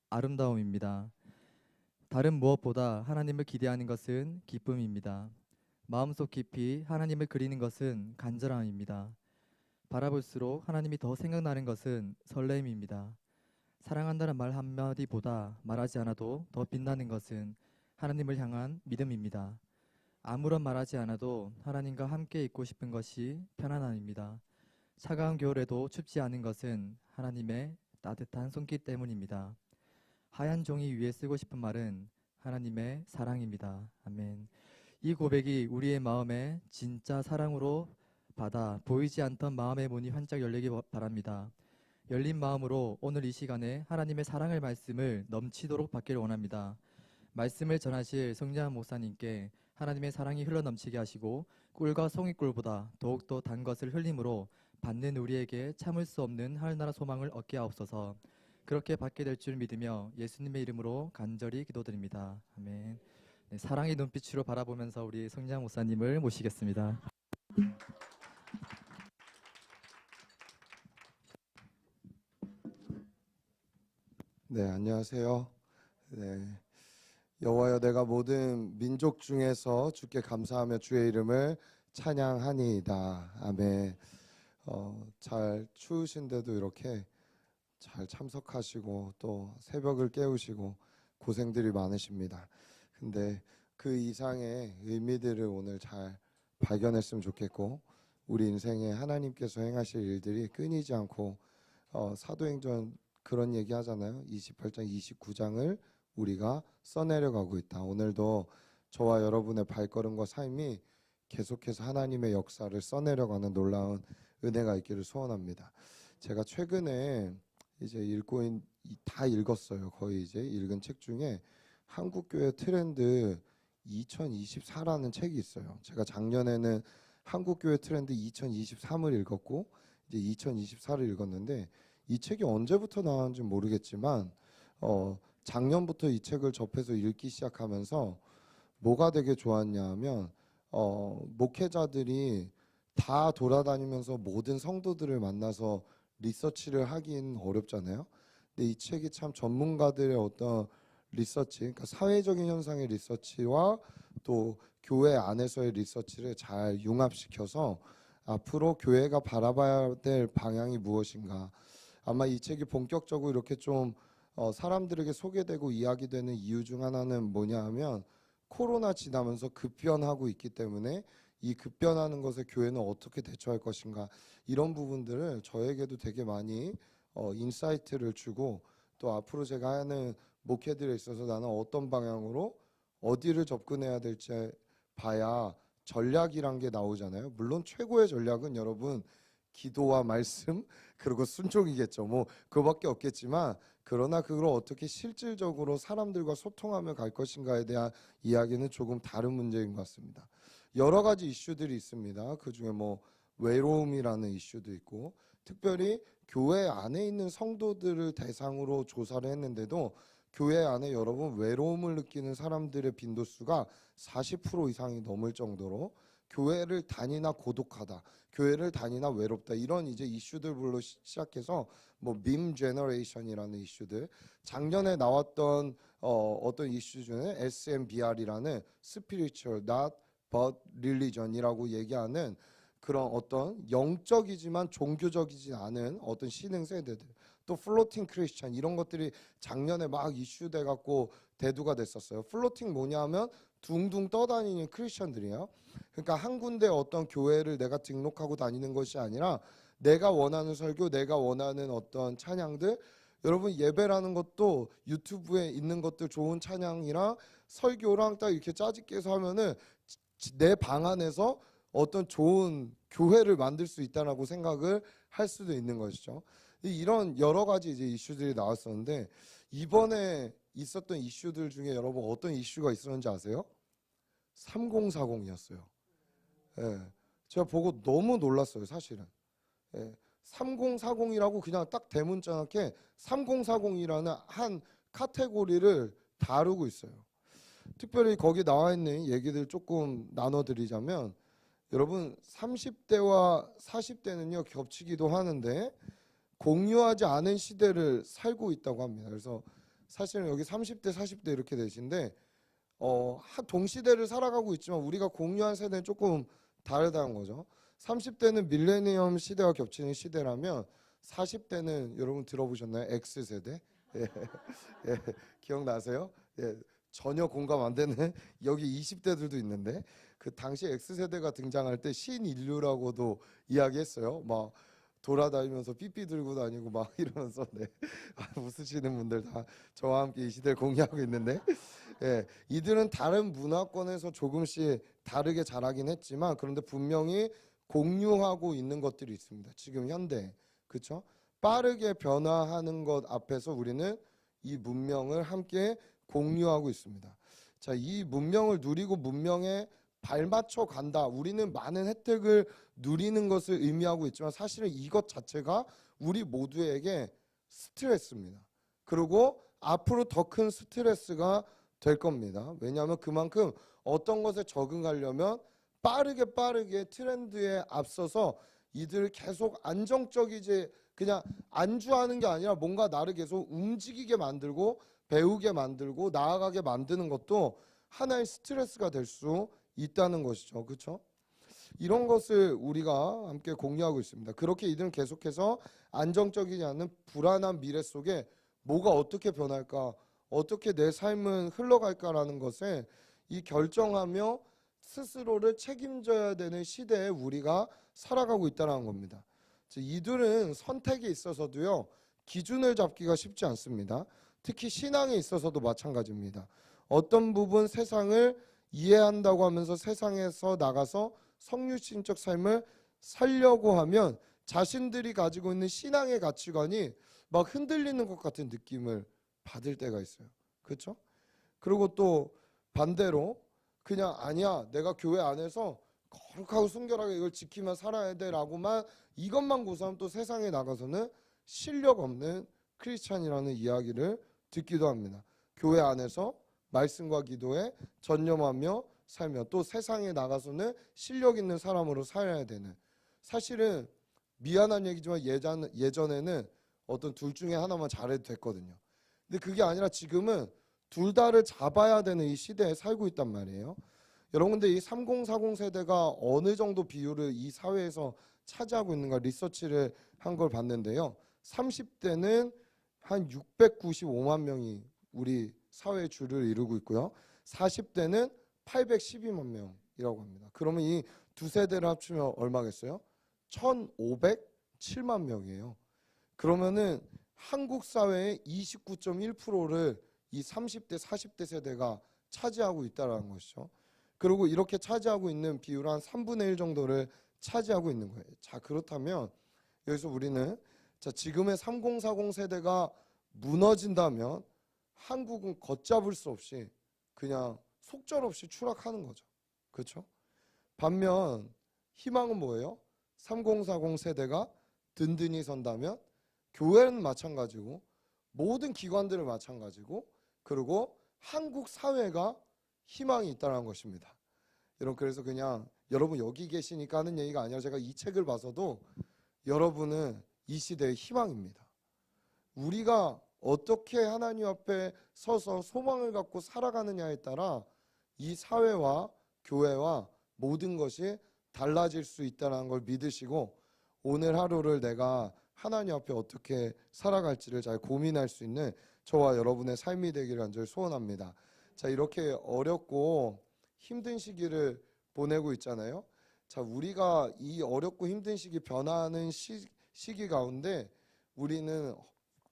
아름다움입니다. 다른 무엇보다 하나님을 기대하는 것은 기쁨입니다. 마음속 깊이 하나님을 그리는 것은 간절함입니다. 바라볼수록 하나님이 더 생각나는 것은 설렘입니다. 사랑한다는 말 한마디보다 말하지 않아도 더 빛나는 것은 하나님을 향한 믿음입니다. 아무런 말하지 않아도 하나님과 함께 있고 싶은 것이 편안함입니다. 차가운 겨울에도 춥지 않은 것은 하나님의 따뜻한 손길 때문입니다. 하얀 종이 위에 쓰고 싶은 말은 하나님의 사랑입니다. 아멘. 이 고백이 우리의 마음에 진짜 사랑으로 받아 보이지 않던 마음의 문이 환짝 열리기 바랍니다. 열린 마음으로 오늘 이 시간에 하나님의 사랑의 말씀을 넘치도록 받기를 원합니다. 말씀을 전하실 성령 목사님께 하나님의 사랑이 흘러넘치게 하시고 꿀과 송이꿀보다 더욱더 단 것을 흘림으로 받는 우리에게 참을 수 없는 하늘나라 소망을 얻게 하옵소서. 그렇게 받게 될 줄 믿으며 예수님의 이름으로 간절히 기도드립니다. 아멘. 네, 사랑의 눈빛으로 바라보면서 우리 성령 목사님을 모시겠습니다. 네, 안녕하세요. 네, 여호와여, 내가 모든 민족 중에서 주께 감사하며 주의 이름을 찬양하니이다. 아멘. 잘 추우신데도 이렇게 잘 참석하시고 또 새벽을 깨우시고 고생들이 많으십니다. 근데 그 이상의 의미들을 오늘 잘 발견했으면 좋겠고, 우리 인생에 하나님께서 행하실 일들이 끊이지 않고 사도행전 그런 얘기 하잖아요. 28장 29장을 우리가 써내려가고 있다. 오늘도 저와 여러분의 발걸음과 삶이 계속해서 하나님의 역사를 써내려가는 놀라운 은혜가 있기를 소원합니다. 제가 최근에 이제 다 읽었어요. 거의 이제 읽은 책 중에 한국교회 트렌드 2024라는 책이 있어요. 제가 작년에는 한국교회 트렌드 2023을 읽었고 이제 2024를 읽었는데, 이 책이 언제부터 나왔는지 모르겠지만 작년부터 이 책을 접해서 읽기 시작하면서 뭐가 되게 좋았냐면, 목회자들이 다 돌아다니면서 모든 성도들을 만나서 리서치를 하긴 어렵잖아요. 근데 이 책이 참 전문가들의 어떤 리서치, 그러니까 사회적인 현상의 리서치와 또 교회 안에서의 리서치를 잘 융합시켜서 앞으로 교회가 바라봐야 될 방향이 무엇인가. 아마 이 책이 본격적으로 이렇게 좀 사람들에게 소개되고 이야기되는 이유 중 하나는 뭐냐 하면, 코로나 지나면서 급변하고 있기 때문에 이 급변하는 것에 교회는 어떻게 대처할 것인가, 이런 부분들을 저에게도 되게 많이 인사이트를 주고, 또 앞으로 제가 하는 목회들에 있어서 나는 어떤 방향으로 어디를 접근해야 될지 봐야 전략이란 게 나오잖아요. 물론 최고의 전략은 여러분 기도와 말씀 그리고 순종이겠죠. 뭐 그거밖에 없겠지만, 그러나 그걸 어떻게 실질적으로 사람들과 소통하며 갈 것인가에 대한 이야기는 조금 다른 문제인 것 같습니다. 여러 가지 이슈들이 있습니다. 그중에 뭐 외로움이라는 이슈도 있고, 특별히 교회 안에 있는 성도들을 대상으로 조사를 했는데도 교회 안에 여러분 외로움을 느끼는 사람들의 빈도수가 40% 이상이 넘을 정도로 교회를 다니나 고독하다, 교회를 다니나 외롭다, 이런 이제 이슈들로 시작해서 뭐 밈 제너레이션이라는 이슈들, 작년에 나왔던 어떤 이슈 중에 SMBR이라는 Spiritual Not But Religion이라고 얘기하는 그런 어떤 영적이지만 종교적이지 않은 어떤 신흥 세대들, 또 플로팅 크리스찬, 이런 것들이 작년에 막 이슈돼 갖고 대두가 됐었어요. 플로팅 뭐냐면 둥둥 떠다니는 크리스찬들이에요. 그러니까 한 군데 어떤 교회를 내가 등록하고 다니는 것이 아니라 내가 원하는 설교, 내가 원하는 어떤 찬양들, 여러분 예배라는 것도 유튜브에 있는 것들 좋은 찬양이랑 설교랑 딱 이렇게 짜집기해서 하면은 내 방 안에서 어떤 좋은 교회를 만들 수 있다라고 생각을 할 수도 있는 것이죠. 이런 여러 가지 이제 이슈들이 나왔었는데, 이번에 있었던 이슈들 중에 여러분 어떤 이슈가 있었는지 아세요? 3040이었어요. 예, 제가 보고 너무 놀랐어요, 사실은. 예, 3040이라고 그냥 딱 대문짝하게 3040이라는 한 카테고리를 다루고 있어요. 특별히 거기 나와 있는 얘기들 조금 나눠드리자면, 여러분 30대와 40대는요 겹치기도 하는데 공유하지 않은 시대를 살고 있다고 합니다. 그래서 사실은 여기 30대, 40대 이렇게 되신데 동시대를 살아가고 있지만 우리가 공유한 세대는 조금 다르다는 거죠. 30대는 밀레니엄 시대와 겹치는 시대라면 40대는 여러분 들어보셨나요? X세대? 예, 예, 기억나세요? 예, 전혀 공감 안 되는 여기 20대들도 있는데 그 당시 X세대가 등장할 때 신인류라고도 이야기했어요. 막 돌아다니면서 삐삐 들고 다니고 막 이러면서 네. 웃으시는 분들 다 저와 함께 이 시대를 공유하고 있는데 예, 이들은 다른 문화권에서 조금씩 다르게 자라긴 했지만 그런데 분명히 공유하고 있는 것들이 있습니다. 지금 현대 그렇죠? 빠르게 변화하는 것 앞에서 우리는 이 문명을 함께 공유하고 있습니다. 자, 이 문명을 누리고 문명에 발맞춰 간다. 우리는 많은 혜택을 누리는 것을 의미하고 있지만 사실은 이것 자체가 우리 모두에게 스트레스입니다. 그리고 앞으로 더 큰 스트레스가 될 겁니다. 왜냐하면 그만큼 어떤 것에 적응하려면 빠르게 트렌드에 앞서서 이들을 계속 안정적이지 그냥 안주하는 게 아니라 뭔가 나를 계속 움직이게 만들고 배우게 만들고 나아가게 만드는 것도 하나의 스트레스가 될 수 있다는 것이죠. 그렇죠? 이런 것을 우리가 함께 공유하고 있습니다. 그렇게 이들은 계속해서 안정적이지 않은 불안한 미래 속에 뭐가 어떻게 변할까, 어떻게 내 삶은 흘러갈까라는 것에 이 결정하며 스스로를 책임져야 되는 시대에 우리가 살아가고 있다는 겁니다. 이들은 선택에 있어서도요 기준을 잡기가 쉽지 않습니다. 특히 신앙에 있어서도 마찬가지입니다. 어떤 부분 세상을 이해한다고 하면서 세상에서 나가서 성육신적 삶을 살려고 하면 자신들이 가지고 있는 신앙의 가치관이 막 흔들리는 것 같은 느낌을 받을 때가 있어요. 그렇죠? 그리고 또 반대로 그냥 아니야 내가 교회 안에서 거룩하고 순결하게 이걸 지키며 살아야 돼라고만 이것만 고사하면 또 세상에 나가서는 실력 없는 크리스찬이라는 이야기를 듣기도 합니다. 교회 안에서 말씀과 기도에 전념하며 살며 또 세상에 나가서는 실력 있는 사람으로 살아야 되는 사실은 미안한 얘기지만 예전에는 어떤 둘 중에 하나만 잘해도 됐거든요. 근데 그게 아니라 지금은 둘 다를 잡아야 되는 이 시대에 살고 있단 말이에요. 여러분 근데 이 3040 세대가 어느 정도 비율을 이 사회에서 차지하고 있는가 리서치를 한 걸 봤는데요. 30대는 한 695만 명이 우리 사회의 주를 이루고 있고요. 40대는 812만 명이라고 합니다. 그러면 이 두 세대를 합치면 얼마겠어요? 1507만 명이에요. 그러면은 한국 사회의 29.1%를 이 30대, 40대 세대가 차지하고 있다는 것이죠. 그리고 이렇게 차지하고 있는 비율 한 3분의 1 정도를 차지하고 있는 거예요. 자, 그렇다면 여기서 우리는 자, 지금의 3040 세대가 무너진다면 한국은 걷잡을 수 없이 그냥 속절없이 추락하는 거죠. 그렇죠? 반면 희망은 뭐예요? 3040 세대가 든든히 선다면 교회는 마찬가지고 모든 기관들은 마찬가지고 그리고 한국 사회가 희망이 있다는 것입니다. 여러분 그래서 그냥 여러분 여기 계시니까 하는 얘기가 아니라 제가 이 책을 봐서도 여러분은 이 시대의 희망입니다. 우리가 어떻게 하나님 앞에 서서 소망을 갖고 살아가느냐에 따라 이 사회와 교회와 모든 것이 달라질 수 있다는 걸 믿으시고 오늘 하루를 내가 하나님 앞에 어떻게 살아갈지를 잘 고민할 수 있는 저와 여러분의 삶이 되기를 간절히 소원합니다. 자, 이렇게 어렵고 힘든 시기를 보내고 있잖아요. 자, 우리가 이 어렵고 힘든 시기 변화하는 시기 가운데 우리는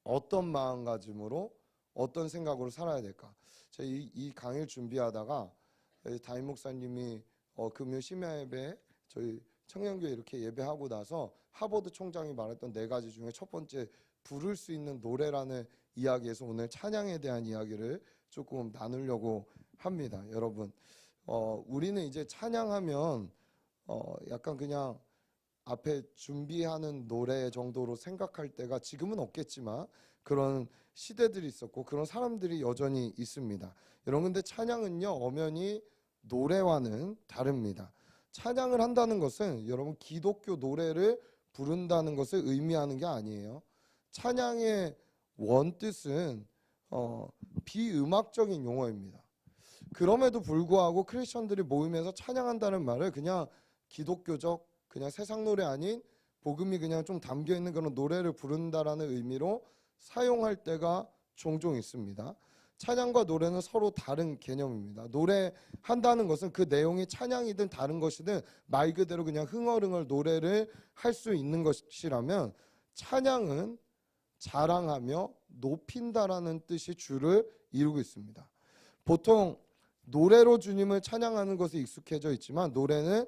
어떤 마음가짐으로 어떤 생각으로 살아야 될까? 제가 이 강의를 준비하다가 담임 목사님이 금요 심야 예배 저희 청년교회 이렇게 예배하고 나서 하버드 총장이 말했던 4가지 중에 첫 번째 부를 수 있는 노래라는 이야기에서 오늘 찬양에 대한 이야기를 조금 나누려고 합니다. 여러분 우리는 이제 찬양하면 약간 그냥 앞에 준비하는 노래 정도로 생각할 때가 지금은 없겠지만 그런 시대들이 있었고 그런 사람들이 여전히 있습니다. 여러분 근데 찬양은요 엄연히 노래와는 다릅니다. 찬양을 한다는 것은 여러분 기독교 노래를 부른다는 것을 의미하는 게 아니에요. 찬양의 원뜻은 비음악적인 용어입니다. 그럼에도 불구하고 크리스천들이 모이면서 찬양한다는 말을 그냥 기독교적 그냥 세상 노래 아닌 복음이 그냥 좀 담겨 있는 그런 노래를 부른다라는 의미로 사용할 때가 종종 있습니다. 찬양과 노래는 서로 다른 개념입니다. 노래한다는 것은 그 내용이 찬양이든 다른 것이든 말 그대로 그냥 흥얼흥얼 노래를 할 수 있는 것이라면, 찬양은 자랑하며 높인다라는 뜻이 주를 이루고 있습니다. 보통 노래로 주님을 찬양하는 것에 익숙해져 있지만, 노래는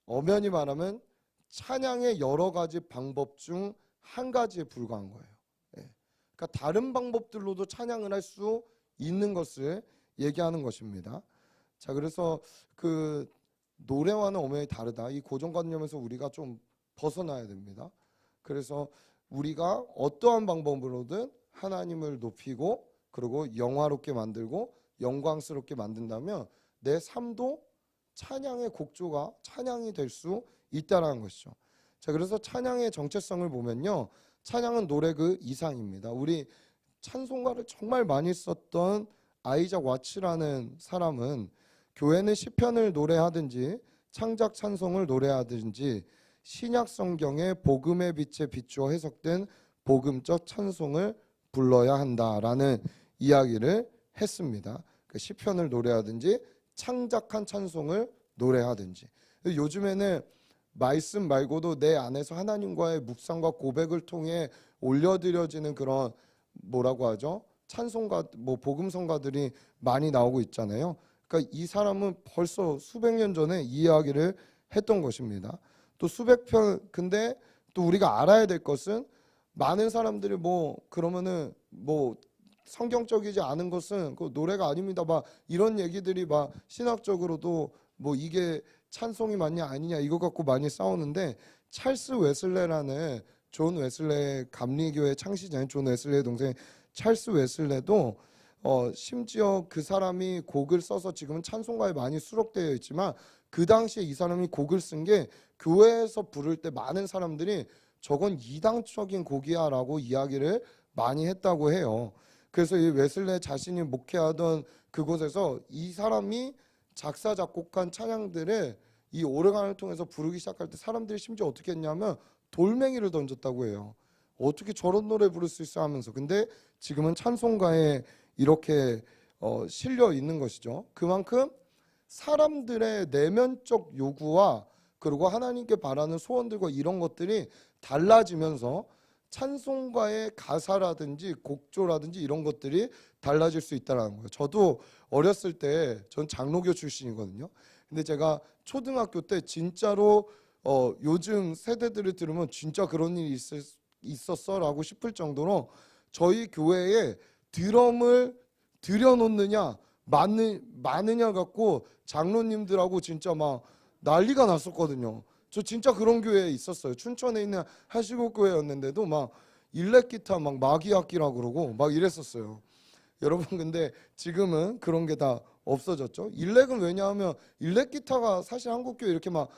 엄연히 말하면 찬양의 여러 가지 방법 중 한 가지에 불과한 거예요. 그러니까 다른 방법들로도 찬양을 할 수 있는 것을 얘기하는 것입니다. 자, 그래서 그 노래와는 엄연히 다르다. 이 고정관념에서 우리가 좀 벗어나야 됩니다. 그래서 우리가 어떠한 방법으로든 하나님을 높이고 그리고 영화롭게 만들고 영광스럽게 만든다면 내 삶도 찬양의 곡조가 찬양이 될 수 있다는 것이죠. 자, 그래서 찬양의 정체성을 보면요, 찬양은 노래 그 이상입니다. 우리 찬송가를 정말 많이 썼던 아이작 와츠라는 사람은 교회는 시편을 노래하든지 창작 찬송을 노래하든지 신약 성경의 복음의 빛에 비추어 해석된 복음적 찬송을 불러야 한다라는 이야기를 했습니다. 시편을 노래하든지 창작한 찬송을 노래하든지. 요즘에는 말씀 말고도 내 안에서 하나님과의 묵상과 고백을 통해 올려드려지는 그런 뭐라고 하죠? 찬송가, 뭐 복음성가들이 많이 나오고 있잖아요. 그러니까 이 사람은 벌써 수백 년 전에 이 이야기를 했던 것입니다. 또 수백 편, 근데 또 우리가 알아야 될 것은, 많은 사람들이 뭐 그러면은 뭐 성경적이지 않은 것은 그 노래가 아닙니다, 막 이런 얘기들이 막 신학적으로도 뭐 이게 찬송이 맞냐 아니냐 이거 갖고 많이 싸우는데, 찰스 웨슬레라는 존 웨슬레 감리교회 창시자인 존 웨슬레의 동생 찰스 웨슬레도 심지어 그 사람이 곡을 써서 지금은 찬송가에 많이 수록되어 있지만, 그 당시에 이 사람이 곡을 쓴 게 교회에서 부를 때 많은 사람들이 저건 이당적인 곡이야 라고 이야기를 많이 했다고 해요. 그래서 이 웨슬레 자신이 목회하던 그곳에서 이 사람이 작사 작곡한 찬양들을 이 오르간을 통해서 부르기 시작할 때 사람들이 심지어 어떻게 했냐면 돌멩이를 던졌다고 해요. 어떻게 저런 노래 부를 수 있어 하면서. 근데 지금은 찬송가에 이렇게 실려 있는 것이죠. 그만큼 사람들의 내면적 요구와 그리고 하나님께 바라는 소원들과 이런 것들이 달라지면서 찬송가의 가사라든지 곡조라든지 이런 것들이 달라질 수 있다는 거예요. 저도 어렸을 때, 전 장로교 출신이거든요. 근데 제가 초등학교 때 진짜로 요즘 세대들을 들으면 진짜 그런 일이 있었어 라고 싶을 정도로 저희 교회에 드럼을 들여놓느냐 많으냐 갖고 장로님들하고 진짜 막 난리가 났었거든요. 저 진짜 그런 교회에 있었어요. 춘천에 있는 하시국교회였는데도 막 일렉기타 막 마기악기라고 그러고 막 이랬었어요. 여러분, 근데 지금은 그런 게 다 없어졌죠. 일렉은 왜냐하면 일렉기타가 사실 한국교회 이렇게 막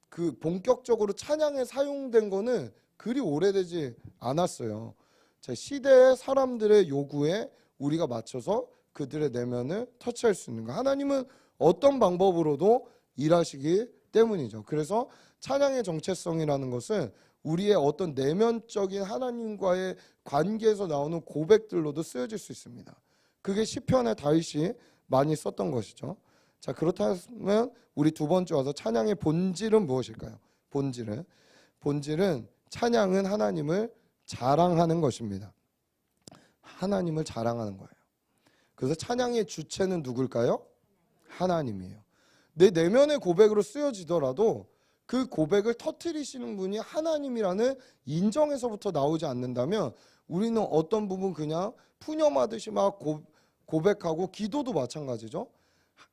그 본격적으로 찬양에 사용된 거는 그리 오래되지 않았어요. 자, 시대의 사람들의 요구에 우리가 맞춰서 그들의 내면을 터치할 수 있는 거. 하나님은 어떤 방법으로도 일하시기 때문이죠. 그래서 찬양의 정체성이라는 것은 우리의 어떤 내면적인 하나님과의 관계에서 나오는 고백들로도 쓰여질 수 있습니다. 그게 시편에 다윗이 많이 썼던 것이죠. 자, 그렇다면 우리 두 번째 와서 찬양의 본질은 무엇일까요? 본질은 찬양은 하나님을 자랑하는 것입니다. 하나님을 자랑하는 거예요. 그래서 찬양의 주체는 누굴까요? 하나님이에요. 내 내면의 고백으로 쓰여지더라도 그 고백을 터뜨리시는 분이 하나님이라는 인정에서부터 나오지 않는다면 우리는 어떤 부분 그냥 푸념하듯이 막 고백하고, 기도도 마찬가지죠.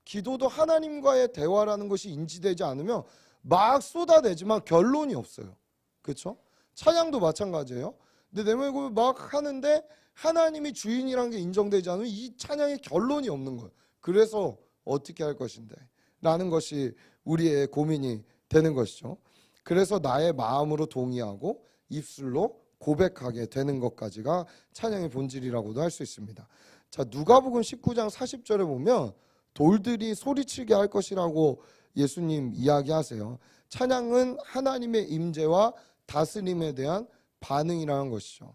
기도도 하나님과의 대화라는 것이 인지되지 않으면 막 쏟아내지만 결론이 없어요. 그렇죠? 찬양도 마찬가지예요. 근데 내면의 고백 막 하는데 하나님이 주인이라는 게 인정되지 않으면 이 찬양의 결론이 없는 거예요. 그래서 어떻게 할 것인데 라는 것이 우리의 고민이 되는 것이죠. 그래서 나의 마음으로 동의하고 입술로 고백하게 되는 것까지가 찬양의 본질이라고도 할 수 있습니다. 자, 누가복음 19장 40절에 보면 돌들이 소리치게 할 것이라고 예수님 이야기하세요. 찬양은 하나님의 임재와 다스림에 대한 반응이라는 것이죠.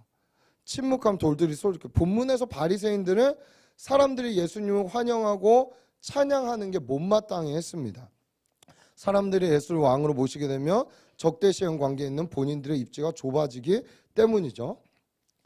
침묵한 돌들이 소리치게. 본문에서 바리새인들은 사람들이 예수님을 환영하고 찬양하는 게 못마땅해 했습니다. 사람들이 예수를 왕으로 모시게 되면 적대시행 관계에 있는 본인들의 입지가 좁아지기 때문이죠.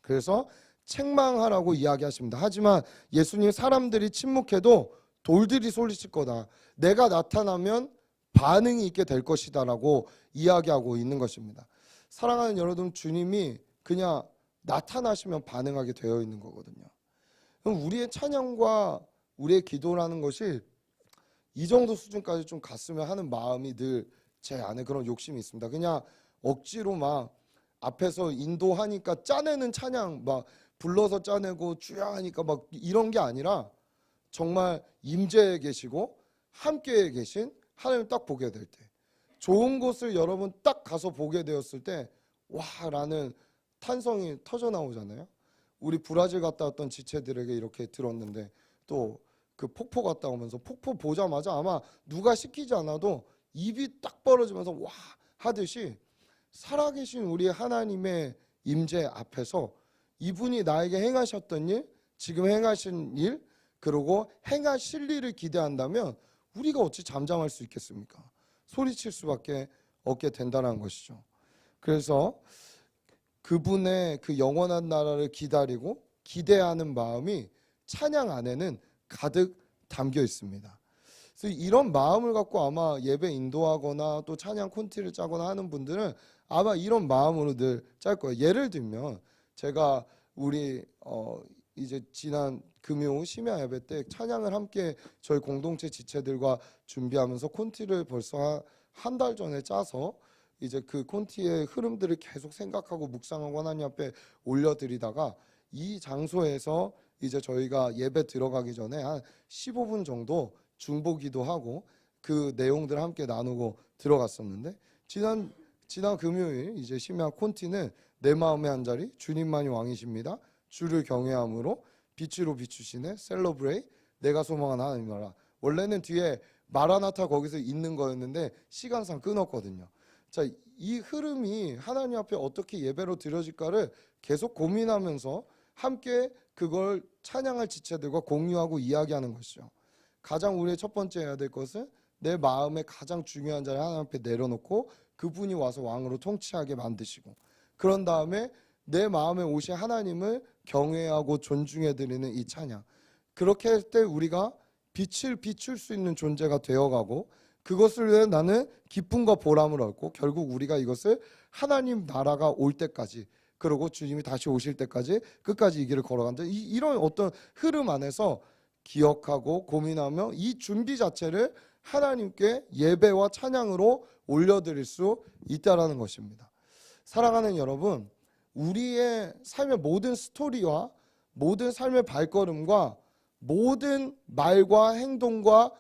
그래서 책망하라고 이야기하십니다. 하지만 예수님 사람들이 침묵해도 돌들이 소리칠 거다. 내가 나타나면 반응이 있게 될 것이다 라고 이야기하고 있는 것입니다. 사랑하는 여러분, 주님이 그냥 나타나시면 반응하게 되어 있는 거거든요. 그럼 우리의 찬양과 우리의 기도라는 것이 이 정도 수준까지 좀 갔으면 하는 마음이 늘 제 안에 그런 욕심이 있습니다. 그냥 억지로 막 앞에서 인도하니까 짜내는 찬양 막 불러서 짜내고 주야 하니까 막 이런 게 아니라 정말 임재에 계시고 함께에 계신 하나님 딱 보게 될 때, 좋은 곳을 여러분 딱 가서 보게 되었을 때 와라는 탄성이 터져 나오잖아요. 우리 브라질 갔다 왔던 지체들에게 이렇게 들었는데 또 그 폭포 갔다 오면서 폭포 보자마자 아마 누가 시키지 않아도 입이 딱 벌어지면서 와 하듯이 살아계신 우리 하나님의 임재 앞에서 이분이 나에게 행하셨던 일, 지금 행하신 일, 그리고 행하실 일을 기대한다면 우리가 어찌 잠잠할 수 있겠습니까? 소리칠 수밖에 없게 된다는 것이죠. 그래서 그분의 그 영원한 나라를 기다리고 기대하는 마음이 찬양 안에는 가득 담겨 있습니다. 그래서 이런 마음을 갖고 아마 예배 인도하거나 또 찬양 콘티를 짜거나 하는 분들은 아마 이런 마음으로 늘 짤 거예요. 예를 들면 제가 우리 이제 지난 금요 심야 예배 때 찬양을 함께 저희 공동체 지체들과 준비하면서 콘티를 벌써 한 달 전에 짜서 이제 그 콘티의 흐름들을 계속 생각하고 묵상하고 하나님 앞에 올려드리다가 이 장소에서 이제 저희가 예배 들어가기 전에 한 15분 정도 중보기도 하고 그 내용들을 함께 나누고 들어갔었는데 지난 금요일 이제 심야 콘티는 내 마음의 한 자리 주님만이 왕이십니다. 주를 경외함으로 빛으로 비추시네 셀러브레이 내가 소망한 하나님 나라. 원래는 뒤에 마라나타 거기서 있는 거였는데 시간상 끊었거든요. 자, 이 흐름이 하나님 앞에 어떻게 예배로 드려질까를 계속 고민하면서 함께 그걸 찬양할 지체들과 공유하고 이야기하는 것이죠. 가장 우리의 첫 번째 해야 될 것은 내 마음의 가장 중요한 자리 하나님 앞에 내려놓고 그분이 와서 왕으로 통치하게 만드시고 그런 다음에 내 마음에 오신 하나님을 경외하고 존중해 드리는 이 찬양. 그렇게 할 때 우리가 빛을 비출 수 있는 존재가 되어가고 그것을 위해 나는 기쁨과 보람을 얻고 결국 우리가 이것을 하나님 나라가 올 때까지 그리고 주님이 다시 오실 때까지 끝까지 이 길을 걸어간다. 이런 어떤 흐름 안에서 기억하고 고민하며 이 준비 자체를 하나님께 예배와 찬양으로 올려드릴 수 있다라는 것입니다. 사랑하는 여러분, 우리의 삶의 모든 스토리와 모든 삶의 발걸음과 모든 말과 행동과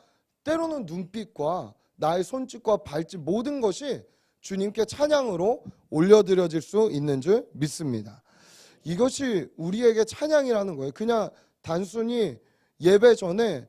때로는 눈빛과 나의 손짓과 발짓 모든 것이 주님께 찬양으로 올려드려질 수 있는 줄 믿습니다. 이것이 우리에게 찬양이라는 거예요. 그냥 단순히 예배 전에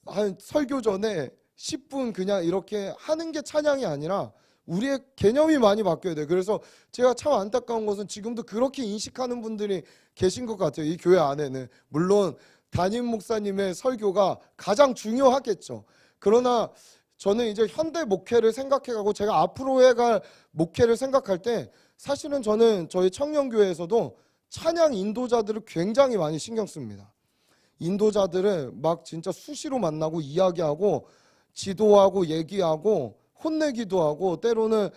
한 설교 전에 10분 그냥 이렇게 하는 게 찬양이 아니라 우리의 개념이 많이 바뀌어야 돼요. 그래서 제가 참 안타까운 것은 지금도 그렇게 인식하는 분들이 계신 것 같아요. 이 교회 안에는. 물론 담임 목사님의 설교가 가장 중요하겠죠. 그러나 저는 이제 현대 목회를 생각해가고 제가 앞으로 해갈 목회를 생각할 때 사실은 저는 저희 청년교회에서도 찬양 인도자들을 굉장히 많이 신경 씁니다. 인도자들을 막 진짜 수시로 만나고 이야기하고 지도하고 얘기하고 혼내기도 하고 때로는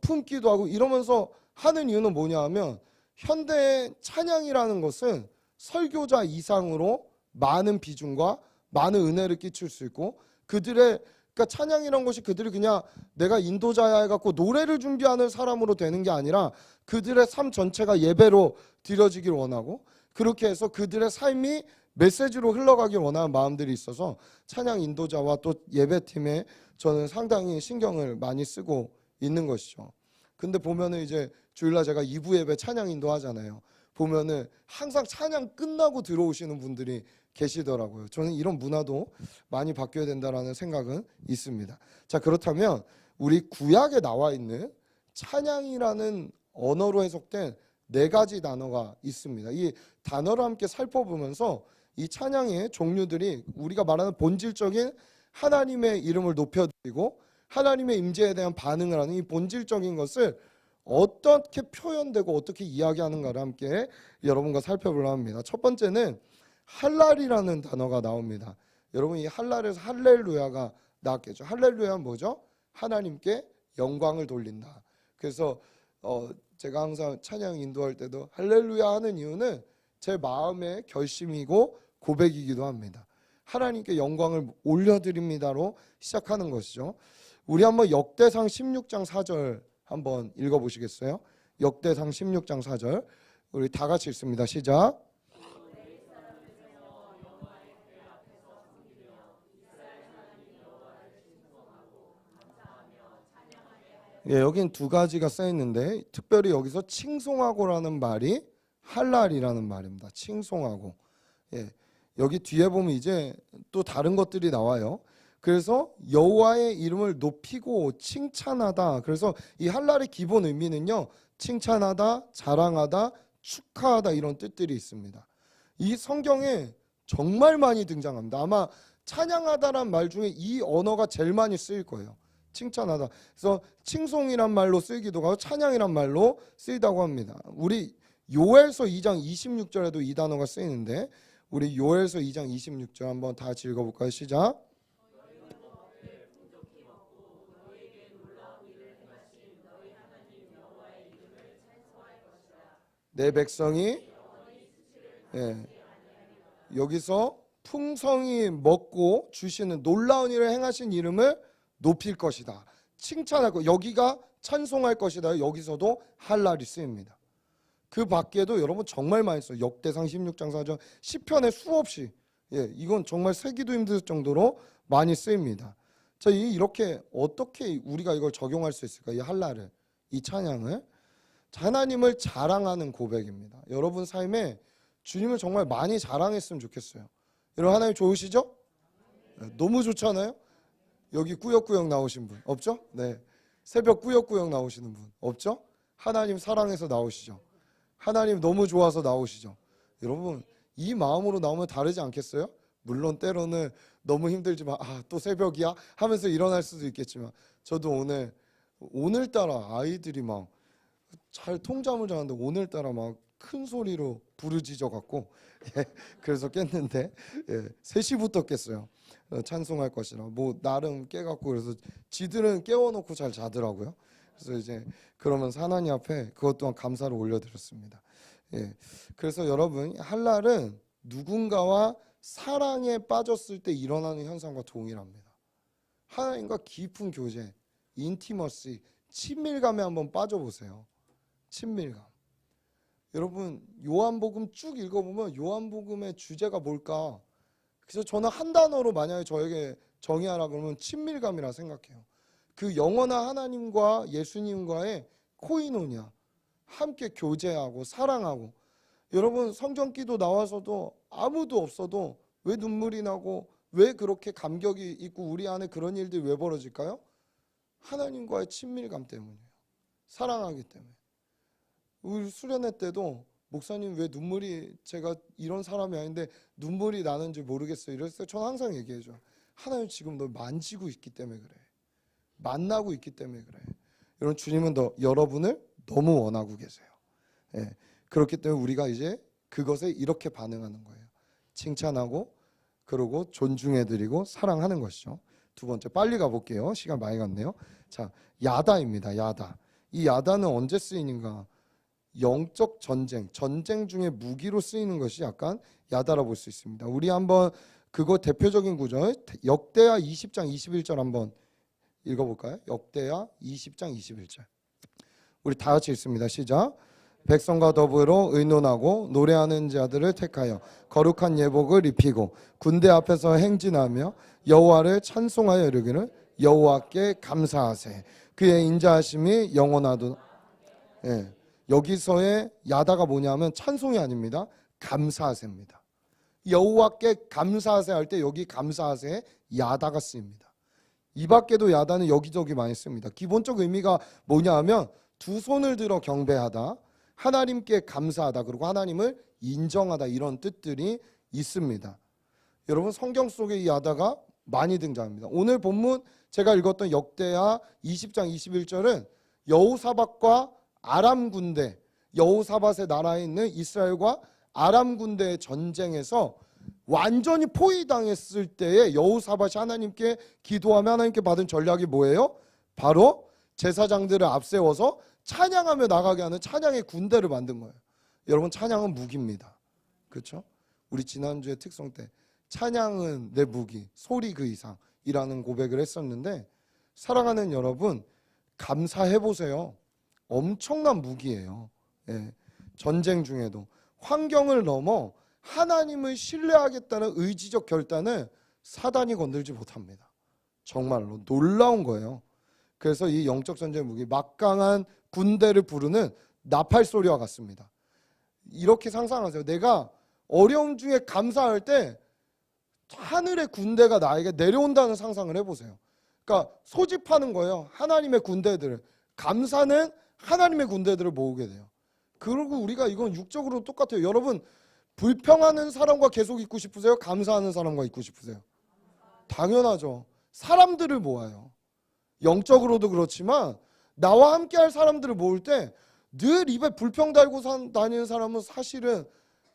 품기도 하고 이러면서 하는 이유는 뭐냐 하면 현대의 찬양이라는 것은 설교자 이상으로 많은 비중과 많은 은혜를 끼칠 수 있고 그러니까 찬양이라는 것이 그들이 그냥 내가 인도자야 해갖고 노래를 준비하는 사람으로 되는 게 아니라 그들의 삶 전체가 예배로 드려지길 원하고 그렇게 해서 그들의 삶이 메시지로 흘러가길 원하는 마음들이 있어서 찬양 인도자와 또 예배팀에 저는 상당히 신경을 많이 쓰고 있는 것이죠. 근데 보면은 이제 주일날 제가 2부 예배 찬양 인도하잖아요. 보면은 항상 찬양 끝나고 들어오시는 분들이 계시더라고요. 저는 이런 문화도 많이 바뀌어야 된다라는 생각은 있습니다. 자, 그렇다면 우리 구약에 나와 있는 찬양이라는 언어로 해석된 4가지 단어가 있습니다. 이 단어를 함께 살펴보면서 이 찬양의 종류들이 우리가 말하는 본질적인 하나님의 이름을 높여드리고 하나님의 임재에 대한 반응을 하는 이 본질적인 것을 어떻게 표현되고 어떻게 이야기하는가를 함께 여러분과 살펴보려 합니다. 첫 번째는 할랄이라는 단어가 나옵니다. 여러분, 이 할랄에서 할렐루야가 나왔겠죠. 할렐루야는 뭐죠? 하나님께 영광을 돌린다. 그래서 제가 항상 찬양 인도할 때도 할렐루야 하는 이유는 제 마음의 결심이고 고백이기도 합니다. 하나님께 영광을 올려드립니다로 시작하는 것이죠. 우리 한번 역대상 16장 4절 한번 읽어보시겠어요? 역대상 16장 4절 우리 다 같이 읽습니다. 시작. 예, 여긴 2가지가 써 있는데 특별히 여기서 칭송하고라는 말이 할랄이라는 말입니다. 칭송하고. 예, 여기 뒤에 보면 이제 또 다른 것들이 나와요. 그래서 여호와의 이름을 높이고 칭찬하다. 그래서 이 할랄의 기본 의미는요, 칭찬하다, 자랑하다, 축하하다 이런 뜻들이 있습니다. 이 성경에 정말 많이 등장합니다. 아마 찬양하다란 말 중에 이 언어가 제일 많이 쓰일 거예요. 칭찬하다. 그래서 칭송이란 말로 쓰이기도 하고 찬양이란 말로 쓰이다고 합니다. 우리 요엘서 2장 26절에도 이 단어가 쓰이는데 우리 요엘서 2장 26절 한번 다 같이 읽어볼까요? 시작. 내 백성이 여기서 풍성히 먹고 주시는 놀라운 일을 행하신 이름을 높일 것이다. 칭찬할 것. 여기가 찬송할 것이다. 여기서도 할랄이 쓰입니다. 그 밖에도 여러분 정말 많이 써요. 역대상 16장 4절 시편에 수없이 이건 정말 세기도 힘들 정도로 많이 쓰입니다. 자, 이렇게 어떻게 우리가 이걸 적용할 수 있을까? 이 할랄을, 이 찬양을 하나님을 자랑하는 고백입니다. 여러분 삶에 주님을 정말 많이 자랑했으면 좋겠어요. 여러분 하나님 좋으시죠? 너무 좋잖아요. 여기 꾸역꾸역 나오신 분 없죠? 네. 새벽 꾸역꾸역 나오시는 분 없죠? 하나님 사랑해서 나오시죠. 하나님 너무 좋아서 나오시죠. 여러분 이 마음으로 나오면 다르지 않겠어요? 물론 때로는 너무 힘들지만 또 새벽이야 하면서 일어날 수도 있겠지만 저도 오늘따라 아이들이 막 잘 통잠을 자는데 오늘따라 막 큰 소리로 부르짖어 갖고 그래서 깼는데 3시부터 깼어요. 찬송할 것이라 뭐 나름 깨갖고 그래서 지들은 깨워놓고 잘 자더라고요. 그래서 이제 그러면서 하나님 앞에 그것 또한 감사를 올려드렸습니다. 그래서 여러분 할랄은 누군가와 사랑에 빠졌을 때 일어나는 현상과 동일합니다. 하나님과 깊은 교제, 인티머시, 친밀감에 한번 빠져보세요. 친밀감. 여러분 요한복음 쭉 읽어보면 요한복음의 주제가 뭘까? 그래서 저는 한 단어로 만약에 저에게 정의하라 그러면 친밀감이라 생각해요. 그 영원한 하나님과 예수님과의 코이노니아, 함께 교제하고 사랑하고. 여러분 성경기도 나와서도 아무도 없어도 왜 눈물이 나고 왜 그렇게 감격이 있고 우리 안에 그런 일들이 왜 벌어질까요? 하나님과의 친밀감 때문이에요. 사랑하기 때문에. 우리 수련회 때도 목사님 왜 눈물이 제가 이런 사람이 아닌데 눈물이 나는지 모르겠어요. 이랬을 때 저는 항상 얘기해줘. 하나님 지금 너 만지고 있기 때문에 그래. 만나고 있기 때문에 그래. 여러분 주님은 여러분을 너무 원하고 계세요. 그렇기 때문에 우리가 이제 그것에 이렇게 반응하는 거예요. 칭찬하고 그러고 존중해드리고 사랑하는 것이죠. 두 번째 빨리 가볼게요. 시간 많이 갔네요. 자, 야다입니다. 야다. 이 야다는 언제 쓰이는가? 영적 전쟁 중에 무기로 쓰이는 것이 약간 야다라 볼 수 있습니다. 우리 한번 그거 대표적인 구절 역대하 20장 21절 한번 읽어볼까요? 역대하 20장 21절 우리 다 같이 읽습니다. 시작. 백성과 더불어 의논하고 노래하는 자들을 택하여 거룩한 예복을 입히고 군대 앞에서 행진하며 여호와를 찬송하여 이르기를 여호와께 감사하세. 그의 인자하심이 영원하도다. 예. 여기서의 야다가 뭐냐면 찬송이 아닙니다. 감사하세입니다. 여호와께 감사하세 할 때 여기 감사하세 야다가 쓰입니다. 이 밖에도 야다는 여기저기 많이 씁니다. 기본적 의미가 뭐냐 하면 두 손을 들어 경배하다, 하나님께 감사하다, 그리고 하나님을 인정하다, 이런 뜻들이 있습니다. 여러분, 성경 속에 이 야다가 많이 등장합니다. 오늘 본문 제가 읽었던 역대하 20장 21절은 여호사밧과 아람 군대, 여호사밧의 나라에 있는 이스라엘과 아람 군대의 전쟁에서 완전히 포위당했을 때에 여호사밧이 하나님께 기도하며 하나님께 받은 전략이 뭐예요? 바로 제사장들을 앞세워서 찬양하며 나가게 하는 찬양의 군대를 만든 거예요. 여러분, 찬양은 무기입니다. 그렇죠? 우리 지난주에 특성 때 찬양은 내 무기, 소리 그 이상이라는 고백을 했었는데, 사랑하는 여러분, 감사해 보세요. 엄청난 무기예요. 예. 전쟁 중에도 환경을 넘어 하나님을 신뢰하겠다는 의지적 결단을 사단이 건들지 못합니다. 정말로 놀라운 거예요. 그래서 이 영적 전쟁 무기, 막강한 군대를 부르는 나팔 소리와 같습니다. 이렇게 상상하세요. 내가 어려움 중에 감사할 때 하늘의 군대가 나에게 내려온다는 상상을 해보세요. 그러니까 소집하는 거예요. 하나님의 군대들을. 감사는 하나님의 군대들을 모으게 돼요. 그리고 우리가 이건 육적으로 똑같아요. 여러분, 불평하는 사람과 계속 있고 싶으세요? 감사하는 사람과 있고 싶으세요? 당연하죠. 사람들을 모아요. 영적으로도 그렇지만 나와 함께할 사람들을 모을 때 늘 입에 불평 달고 다니는 사람은 사실은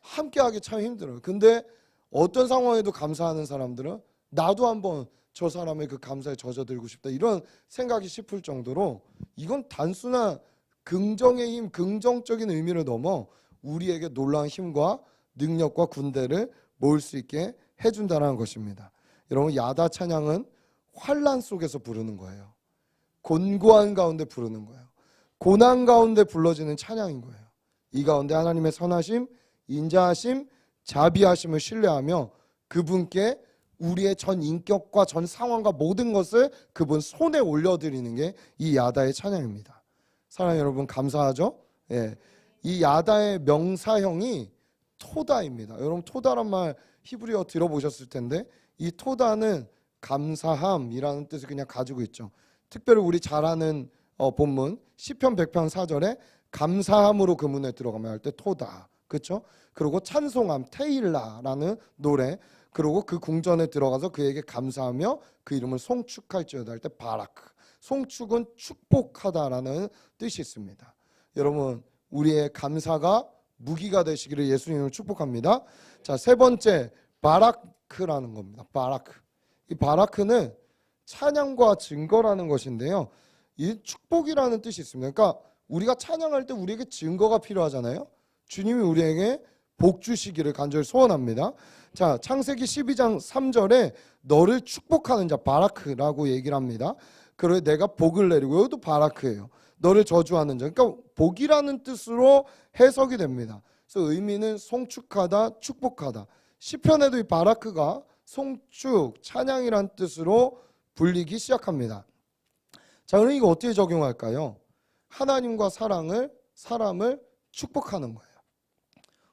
함께하기 참 힘들어요. 근데 어떤 상황에도 감사하는 사람들은 나도 한번 저 사람의 그 감사에 젖어들고 싶다, 이런 생각이 싶을 정도로 이건 단순한 긍정의 힘, 긍정적인 의미를 넘어 우리에게 놀라운 힘과 능력과 군대를 모을 수 있게 해준다는 것입니다. 여러분, 야다 찬양은 환난 속에서 부르는 거예요. 곤고한 가운데 부르는 거예요. 고난 가운데 불러지는 찬양인 거예요. 이 가운데 하나님의 선하심, 인자하심, 자비하심을 신뢰하며 그분께 우리의 전 인격과 전 상황과 모든 것을 그분 손에 올려드리는 게 이 야다의 찬양입니다. 사랑하는 여러분, 감사하죠? 예. 이 야다의 명사형이 토다입니다. 여러분, 토다란 말 히브리어 들어보셨을 텐데, 이 토다는 감사함이라는 뜻을 그냥 가지고 있죠. 특별히 우리 잘 아는 본문 시편 100편 4절에 감사함으로 그 문에 들어가면 할 때 토다, 그렇죠? 그리고 찬송함 테일라라는 노래, 그리고 그 궁전에 들어가서 그에게 감사하며 그 이름을 송축할지어다 할 때 바라크, 송축은 축복하다라는 뜻이 있습니다. 여러분, 우리의 감사가 무기가 되시기를 예수님을 축복합니다. 자, 세 번째, 바라크라는 겁니다. 바라크. 이 바라크는 찬양과 증거라는 것인데요. 이 축복이라는 뜻이 있습니다. 그러니까 우리가 찬양할 때 우리에게 증거가 필요하잖아요. 주님이 우리에게 복 주시기를 간절히 소원합니다. 자, 창세기 12장 3절에 너를 축복하는 자, 바라크라고 얘기를 합니다. 그래 내가 복을 내리고, 여기도 바라크예요. 너를 저주하는 자. 그러니까 복이라는 뜻으로 해석이 됩니다. 그래서 의미는 송축하다, 축복하다. 시편에도 이 바라크가 송축, 찬양이라는 뜻으로 불리기 시작합니다. 자, 그럼 이거 어떻게 적용할까요? 하나님과 사람을 축복하는 거예요.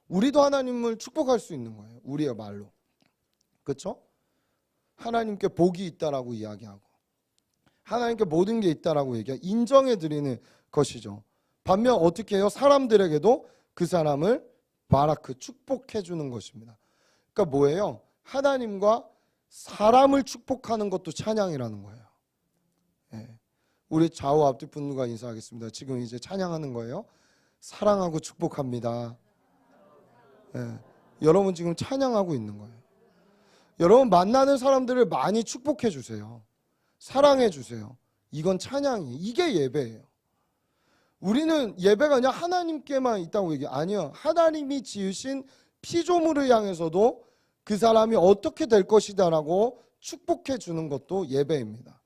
우리도 하나님을 축복할 수 있는 거예요. 우리의 말로. 그렇죠? 하나님께 복이 있다라고 이야기하고, 하나님께 모든 게 있다라고 얘기하고 인정해 드리는 것이죠. 반면 어떻게 해요? 사람들에게도 그 사람을 바라크, 축복해 주는 것입니다. 그러니까 뭐예요? 하나님과 사람을 축복하는 것도 찬양이라는 거예요. 예. 우리 좌우 앞뒤 분과 인사하겠습니다. 지금 이제 찬양하는 거예요. 사랑하고 축복합니다. 예. 여러분 지금 찬양하고 있는 거예요. 여러분 만나는 사람들을 많이 축복해 주세요. 사랑해 주세요. 이건 찬양이, 이게 예배예요. 우리는 예배가 그냥 하나님께만 있다고 얘기해요. 아니요. 하나님이 지으신 피조물을 향해서도 그 사람이 어떻게 될 것이다라고 축복해 주는 것도 예배입니다.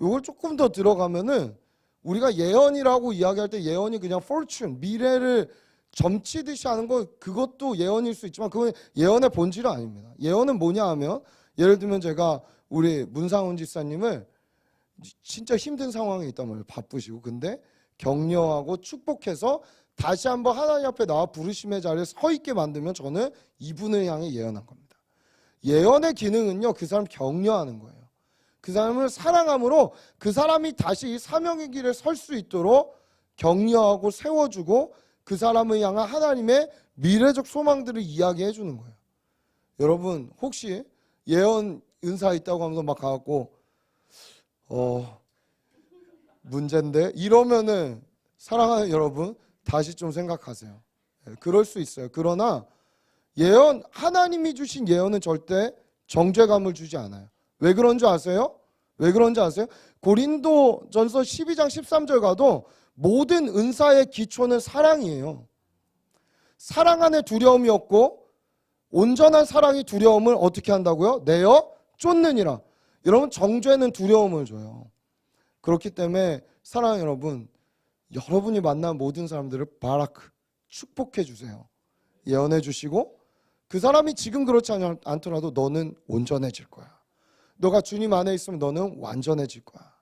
이걸 조금 더 들어가면은 우리가 예언이라고 이야기할 때 예언이 그냥 fortune, 미래를 점치듯이 하는 거, 그것도 예언일 수 있지만 그건 예언의 본질은 아닙니다. 예언은 뭐냐 하면, 예를 들면 제가 우리 문상훈 집사님을 진짜 힘든 상황에 있단 말이에요. 바쁘시고. 근데 격려하고 축복해서 다시 한번 하나님 앞에 나와 부르심의 자리에 서 있게 만들면 저는 이분을 향해 예언한 겁니다. 예언의 기능은요, 그 사람 격려하는 거예요. 그 사람을 사랑함으로 그 사람이 다시 이 사명의 길에 설 수 있도록 격려하고 세워주고 그 사람을 향한 하나님의 미래적 소망들을 이야기해 주는 거예요. 여러분 혹시 예언 은사 있다고 하면서 막 가갖고 문제인데 이러면은 사랑하는 여러분 다시 좀 생각하세요. 그럴 수 있어요. 그러나 예언, 하나님이 주신 예언은 절대 정죄감을 주지 않아요. 왜 그런 줄 아세요? 왜 그런지 아세요? 고린도전서 12장 13절 가도 모든 은사의 기초는 사랑이에요. 사랑 안에 두려움이 없고 온전한 사랑이 두려움을 어떻게 한다고요? 내어 쫓느니라. 여러분 정죄는 두려움을 줘요. 그렇기 때문에 사랑하는 여러분, 여러분이 만난 모든 사람들을 바라크 축복해 주세요. 예언해 주시고 그 사람이 지금 그렇지 않더라도 너는 온전해질 거야. 너가 주님 안에 있으면 너는 완전해질 거야.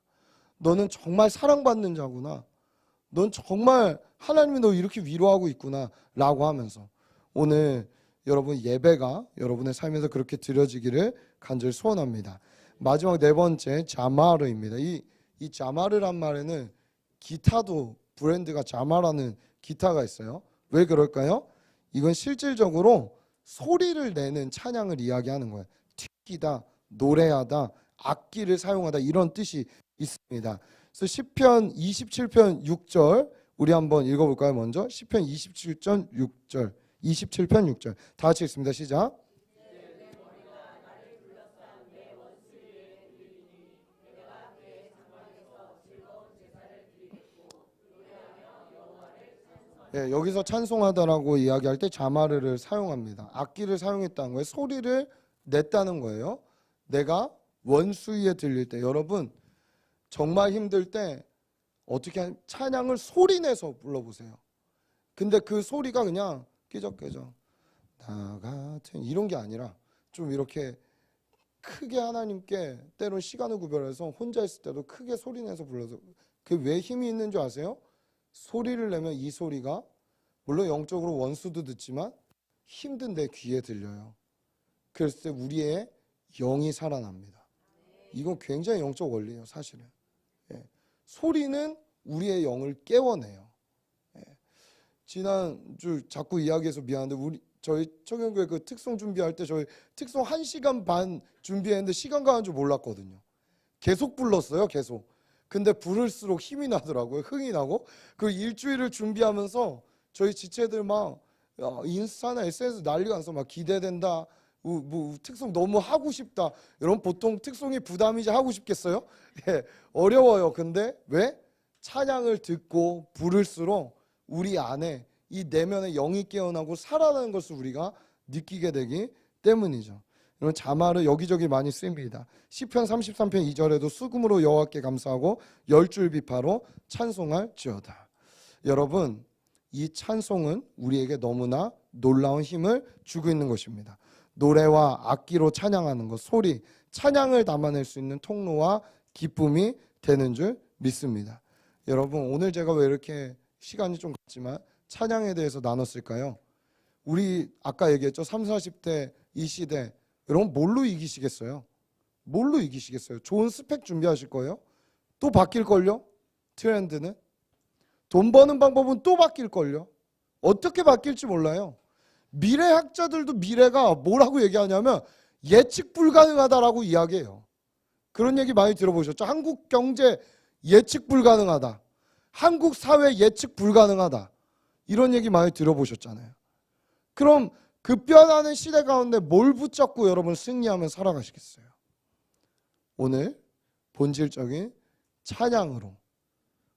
너는 정말 사랑받는 자구나. 넌 정말 하나님이 너 이렇게 위로하고 있구나 라고 하면서 오늘 여러분 예배가 여러분의 삶에서 그렇게 드려지기를 간절히 소원합니다. 마지막 네 번째 자마르입니다. 이 자마르란 말에는 기타도 브랜드가 자마라는 기타가 있어요. 왜 그럴까요? 이건 실질적으로 소리를 내는 찬양을 이야기하는 거예요. 튀기다, 노래하다, 악기를 사용하다 이런 뜻이 있습니다. 그래서 시편 27편 6절 우리 한번 읽어볼까요? 먼저 시편 27편 6절 27편 6절 다 같이 읽습니다. 시작. 예, 여기서 찬송하다라고 이야기할 때 자마르를 사용합니다. 악기를 사용했다는 거예요. 소리를 냈다는 거예요. 내가 원수위에 들릴 때 여러분 정말 힘들 때 어떻게 찬양을 소리내서 불러보세요. 근데 그 소리가 그냥 뀌적뀌적 나 같은 이런 게 아니라 좀 이렇게 크게 하나님께 때론 시간을 구별해서 혼자 있을 때도 크게 소리내서 불러서 그 왜 힘이 있는 줄 아세요? 소리를 내면 이 소리가 물론 영적으로 원수도 듣지만 힘든 내 귀에 들려요. 그랬을 때 우리의 영이 살아납니다. 이건 굉장히 영적 원리예요, 사실은. 예. 소리는 우리의 영을 깨워내요. 예. 지난주 자꾸 이야기해서 미안한데 저희 청년교회 그 특송 준비할 때 저희 특송 1시간 반 준비했는데 시간 가는 줄 몰랐거든요. 계속 불렀어요, 계속. 근데 부를수록 힘이 나더라고요. 흥이 나고 그 일주일을 준비하면서 저희 지체들 막 인스타나 SNS 난리가 나서 막 기대된다. 뭐 특송 너무 하고 싶다. 여러분 보통 특송이 부담이지 하고 싶겠어요? 예, 어려워요. 근데 왜? 찬양을 듣고 부를수록 우리 안에 이 내면의 영이 깨어나고 살아나는 것을 우리가 느끼게 되기 때문이죠. 이런 자마를 여기저기 많이 쓰입니다. 시편 33편 2절에도 수금으로 여호와께 감사하고 열줄 비파로 찬송할지어다. 여러분 이 찬송은 우리에게 너무나 놀라운 힘을 주고 있는 것입니다. 노래와 악기로 찬양하는 것, 소리, 찬양을 담아낼 수 있는 통로와 기쁨이 되는 줄 믿습니다. 여러분 오늘 제가 왜 이렇게 시간이 좀 갔지만 찬양에 대해서 나눴을까요? 우리 아까 얘기했죠. 30, 40대 이 시대 여러분 뭘로 이기시겠어요? 뭘로 이기시겠어요? 좋은 스펙 준비하실 거예요? 또 바뀔걸요? 트렌드는? 돈 버는 방법은 또 바뀔걸요? 어떻게 바뀔지 몰라요. 미래학자들도 미래가 뭐라고 얘기하냐면 예측 불가능하다라고 이야기해요. 그런 얘기 많이 들어보셨죠? 한국 경제 예측 불가능하다. 한국 사회 예측 불가능하다. 이런 얘기 많이 들어보셨잖아요. 그럼 급변하는 시대 가운데 뭘 붙잡고 여러분 승리하며 살아가시겠어요? 오늘 본질적인 찬양으로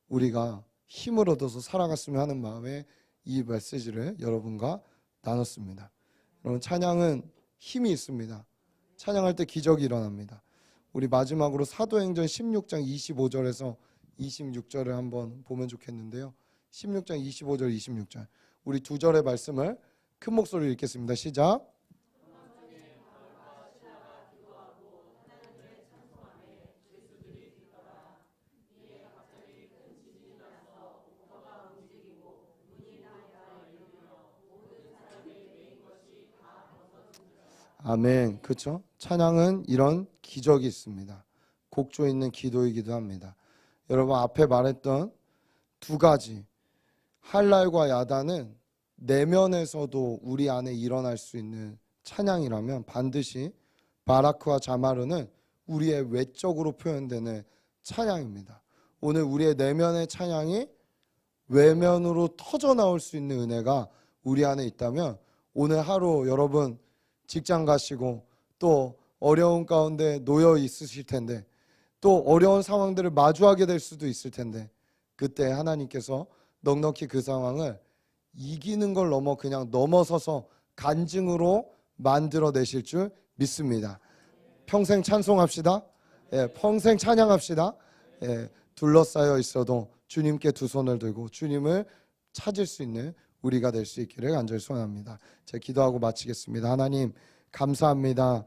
우리가 힘을 얻어서 살아갔으면 하는 마음에 이 메시지를 여러분과 나눴습니다. 여러분 찬양은 힘이 있습니다. 찬양할 때 기적이 일어납니다. 우리 마지막으로 사도행전 16장 25절에서 26절을 한번 보면 좋겠는데요. 16장 25절 26절 우리 두 절의 말씀을 큰 목소리로 읽겠습니다. 시작. 아멘. 그렇죠? 찬양은 이런 기적이 있습니다. 곡조 있는 기도이기도 합니다. 여러분 앞에 말했던 두 가지 할랄과 야단은 내면에서도 우리 안에 일어날 수 있는 찬양이라면 반드시 바라크와 자마르는 우리의 외적으로 표현되는 찬양입니다. 오늘 우리의 내면의 찬양이 외면으로 터져 나올 수 있는 은혜가 우리 안에 있다면 오늘 하루 여러분 직장 가시고 또 어려운 가운데 놓여 있으실 텐데 또 어려운 상황들을 마주하게 될 수도 있을 텐데 그때 하나님께서 넉넉히 그 상황을 이기는 걸 넘어 그냥 넘어서서 간증으로 만들어내실 줄 믿습니다. 평생 찬송합시다. 예, 평생 찬양합시다. 예, 둘러싸여 있어도 주님께 두 손을 들고 주님을 찾을 수 있는 우리가 될 수 있기를 간절히 소원합니다. 제가 기도하고 마치겠습니다. 하나님 감사합니다.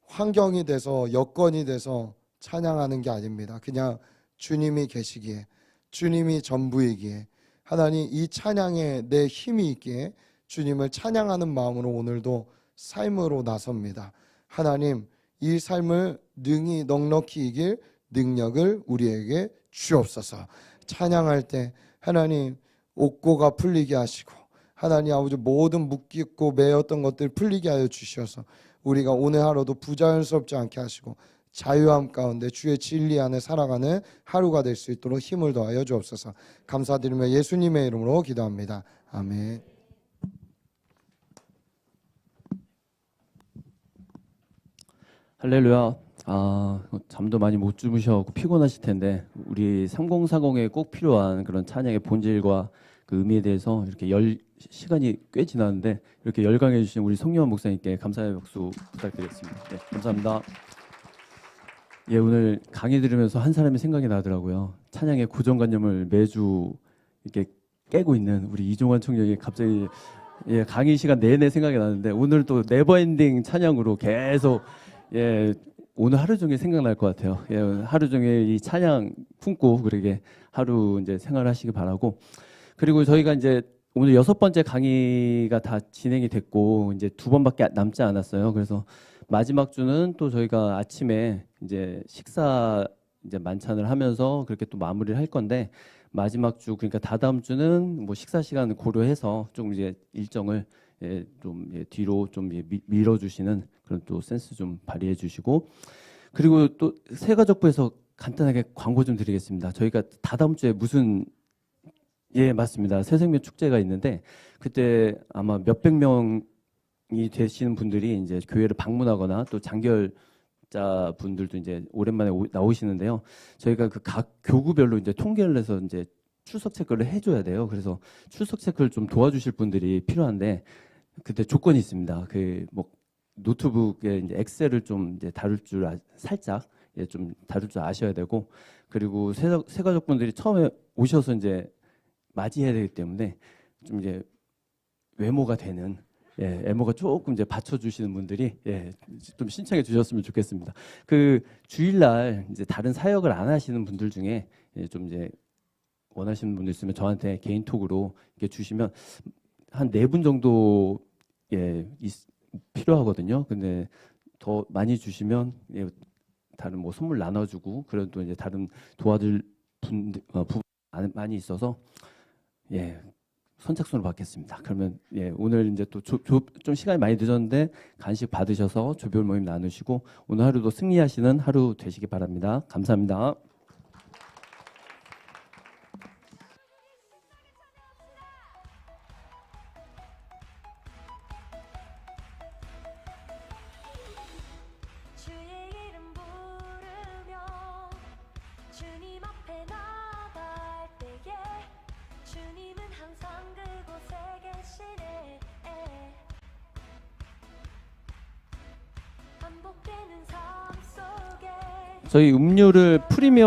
환경이 돼서 여건이 돼서 찬양하는 게 아닙니다. 그냥 주님이 계시기에 주님이 전부이기에 하나님 이 찬양에 내 힘이 있기에 주님을 찬양하는 마음으로 오늘도 삶으로 나섭니다. 하나님 이 삶을 능히 넉넉히 이길 능력을 우리에게 주옵소서. 찬양할 때 하나님 옥고가 풀리게 하시고 하나님 아버지 모든 묶이고 매였던 것들 풀리게 하여 주시어서 우리가 오늘 하루도 부자연스럽지 않게 하시고 자유함 가운데 주의 진리 안에 살아가는 하루가 될 수 있도록 힘을 더하여 주옵소서. 감사드리며 예수님의 이름으로 기도합니다. 아멘. 할렐루야. 잠도 많이 못 주무셔서 피곤하실 텐데 우리 3040에 꼭 필요한 그런 찬양의 본질과 그 의미에 대해서 이렇게 시간이 꽤 지났는데 이렇게 열강해 주신 우리 송유환 목사님께 감사의 박수 부탁드리겠습니다. 네, 감사합니다. 예, 오늘 강의 들으면서 한 사람이 생각이 나더라고요. 찬양의 고정관념을 매주 이렇게 깨고 있는 우리 이종환 총장이 갑자기 강의 시간 내내 생각이 나는데 오늘 또 네버엔딩 찬양으로 계속 오늘 하루 종일 생각날 것 같아요. 하루 종일 이 찬양 품고 그러게 하루 이제 생활하시기 바라고. 그리고 저희가 이제 오늘 6번째 강의가 다 진행이 됐고 이제 2번밖에 남지 않았어요. 그래서 마지막 주는 또 저희가 아침에 이제 식사 이제 만찬을 하면서 그렇게 또 마무리를 할 건데 마지막 주 그러니까 다다음 주는 뭐 식사 시간을 고려해서 좀 이제 일정을 좀 뒤로 좀 밀어주시는 그런 또 센스 좀 발휘해 주시고 그리고 또 새가족부에서 간단하게 광고 좀 드리겠습니다. 저희가 다다음 주에 무슨 맞습니다. 새생명 축제가 있는데 그때 아마 몇백 명이 되시는 분들이 이제 교회를 방문하거나 또 장결자 분들도 이제 오랜만에 나오시는데요. 저희가 그 각 교구별로 이제 통계를 해서 이제 출석 체크를 해줘야 돼요. 그래서 출석 체크를 좀 도와주실 분들이 필요한데 그때 조건이 있습니다. 그 뭐 노트북에 이제 엑셀을 좀 이제 다룰 줄 살짝 좀 다룰 줄 아셔야 되고 그리고 새가족분들이 처음에 오셔서 이제 맞이해야 되기 때문에 좀 이제 외모가 되는 외모가 조금 이제 받쳐주시는 분들이 좀 신청해 주셨으면 좋겠습니다. 그 주일날 이제 다른 사역을 안 하시는 분들 중에 좀 이제 원하시는 분들 있으면 저한테 개인톡으로 이렇게 주시면 한 4분 정도 필요하거든요. 근데 더 많이 주시면 다른 뭐 선물 나눠주고 그런 또 이제 다른 도와줄 분들 부분 많이 있어서 선착순으로 받겠습니다. 그러면 오늘 이제 또 좀 시간이 많이 늦었는데 간식 받으셔서 조별 모임 나누시고 오늘 하루도 승리하시는 하루 되시기 바랍니다. 감사합니다. 주의 이름 부르며 주님 앞에 나갈 때에 주님은 항상 그곳에 계시네. 반복되는 삶 속에 저희 음료를 프리미엄